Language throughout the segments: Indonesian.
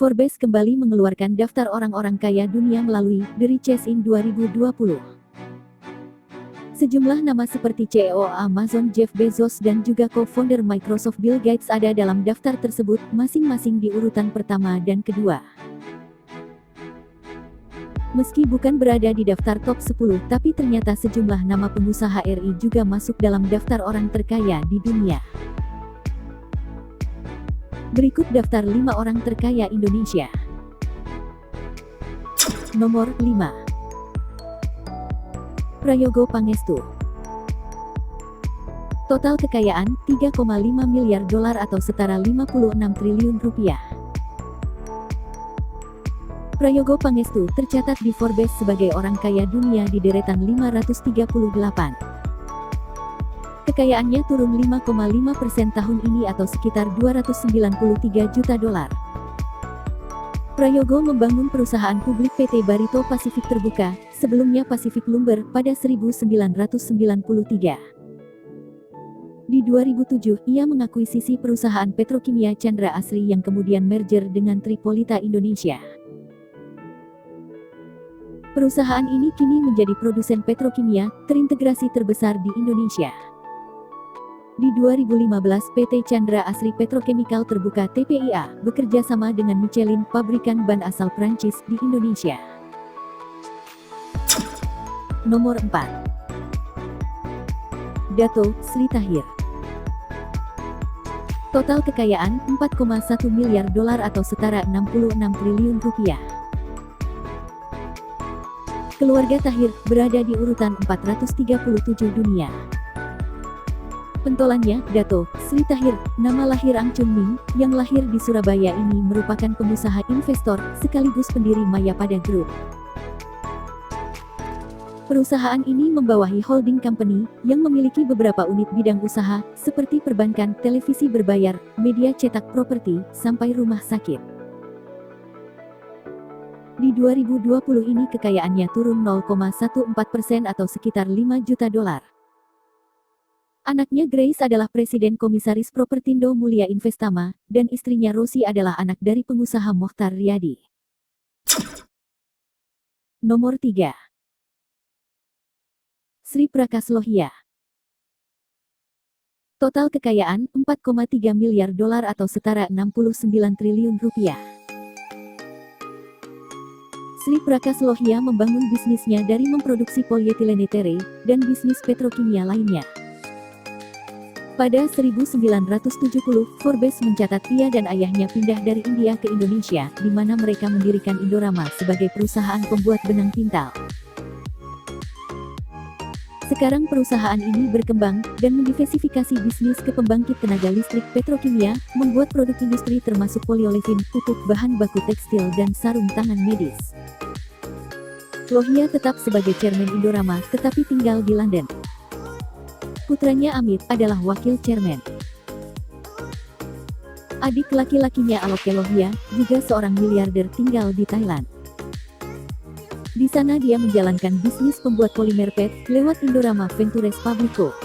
Forbes kembali mengeluarkan daftar orang-orang kaya dunia melalui The Richest in 2020. Sejumlah nama seperti CEO Amazon Jeff Bezos dan juga co-founder Microsoft Bill Gates ada dalam daftar tersebut, masing-masing di urutan pertama dan kedua. Meski bukan berada di daftar top 10, tapi ternyata sejumlah nama pengusaha RI juga masuk dalam daftar orang terkaya di dunia. Berikut daftar 5 orang terkaya Indonesia. Nomor 5. Prayogo Pangestu. Total kekayaan, 3,5 miliar dolar atau setara 56 triliun rupiah. Prayogo Pangestu tercatat di Forbes sebagai orang kaya dunia di deretan 538. Kekayaannya turun 5,5% tahun ini atau sekitar 293 juta dolar. Prayogo membangun perusahaan publik PT Barito Pasifik Terbuka, sebelumnya Pacific Lumber, pada 1993. Di 2007, ia mengakuisisi perusahaan petrokimia Chandra Asri yang kemudian merger dengan Tripolita Indonesia. Perusahaan ini kini menjadi produsen petrokimia terintegrasi terbesar di Indonesia. Di 2015, PT Chandra Asri Petrochemical Terbuka (TPIA) bekerja sama dengan Michelin, pabrikan ban asal Prancis, di Indonesia. Nomor 4. Dato Sri Tahir. Total kekayaan, 4,1 miliar dolar atau setara 66 triliun rupiah. Keluarga Tahir berada di urutan 437 dunia. Pentolannya, Dato Sri Tahir, nama lahir Ang Chung Ming, yang lahir di Surabaya ini merupakan pengusaha investor, sekaligus pendiri Mayapada Group. Perusahaan ini membawahi holding company, yang memiliki beberapa unit bidang usaha, seperti perbankan, televisi berbayar, media cetak properti, sampai rumah sakit. Di 2020 ini kekayaannya turun 0,14% atau sekitar 5 juta dolar. Anaknya Grace adalah Presiden Komisaris Propertindo Mulia Investama, dan istrinya Rosi adalah anak dari pengusaha Mokhtar Riyadi. Nomor 3. Sri Prakas Lohia. Total kekayaan, 4,3 miliar dolar atau setara 69 triliun rupiah. Sri Prakas Lohia membangun bisnisnya dari memproduksi polietilenetere, dan bisnis petrokimia lainnya. Pada 1970, Forbes mencatat ia dan ayahnya pindah dari India ke Indonesia, di mana mereka mendirikan Indorama sebagai perusahaan pembuat benang pintal. Sekarang perusahaan ini berkembang, dan mendiversifikasi bisnis ke pembangkit tenaga listrik, petrokimia, membuat produk industri termasuk polyolefin, pupuk, bahan baku tekstil dan sarung tangan medis. Lohia tetap sebagai chairman Indorama, tetapi tinggal di London. Putranya Amit adalah wakil chairman. Adik laki-lakinya Aloke Lohia, juga seorang miliarder, tinggal di Thailand. Di sana dia menjalankan bisnis pembuat polimer PET, lewat Indorama Ventures Publico.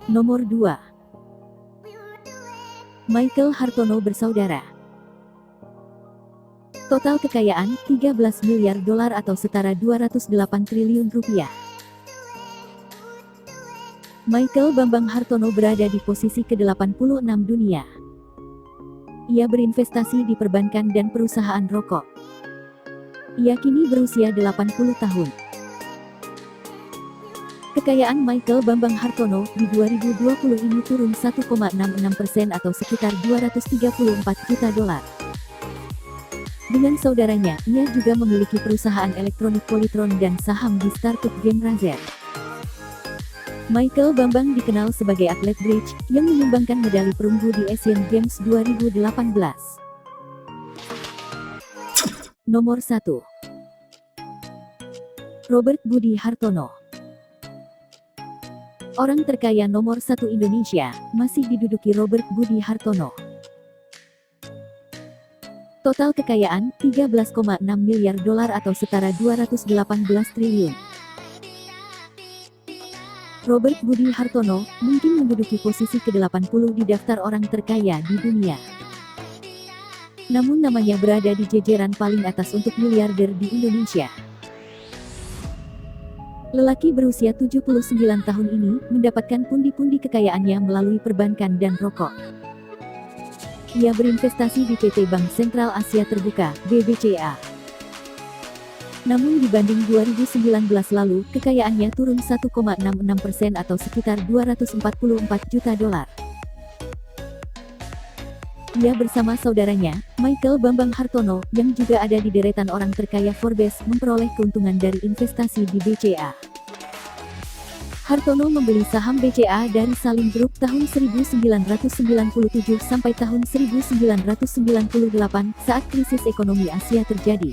Nomor 2. Michael Hartono bersaudara. Total kekayaan, 13 miliar dolar atau setara 208 triliun rupiah. Michael Bambang Hartono berada di posisi ke-86 dunia. Ia berinvestasi di perbankan dan perusahaan rokok. Ia kini berusia 80 tahun. Kekayaan Michael Bambang Hartono di 2020 ini turun 1,66% atau sekitar 234 juta dolar. Dengan saudaranya, ia juga memiliki perusahaan elektronik Polytron dan saham di startup game Razer. Michael Bambang dikenal sebagai atlet bridge, yang menyumbangkan medali perunggu di Asian Games 2018. Nomor 1. Robert Budi Hartono. Orang terkaya nomor 1 Indonesia, masih diduduki Robert Budi Hartono. Total kekayaan, 13,6 miliar dolar atau setara 218 triliun. Robert Budi Hartono mungkin menduduki posisi ke-80 di daftar orang terkaya di dunia. namun namanya berada di jajaran paling atas untuk miliarder di Indonesia. Lelaki berusia 79 tahun ini mendapatkan pundi-pundi kekayaannya melalui perbankan dan rokok. Ia berinvestasi di PT Bank Sentral Asia Terbuka, BBCA. Namun dibanding 2019 lalu, kekayaannya turun 1,66% atau sekitar 244 juta dolar. Ia bersama saudaranya, Michael Bambang Hartono, yang juga ada di deretan orang terkaya Forbes, memperoleh keuntungan dari investasi di BCA. Hartono membeli saham BCA dari Salim Group tahun 1997 sampai tahun 1998 saat krisis ekonomi Asia terjadi.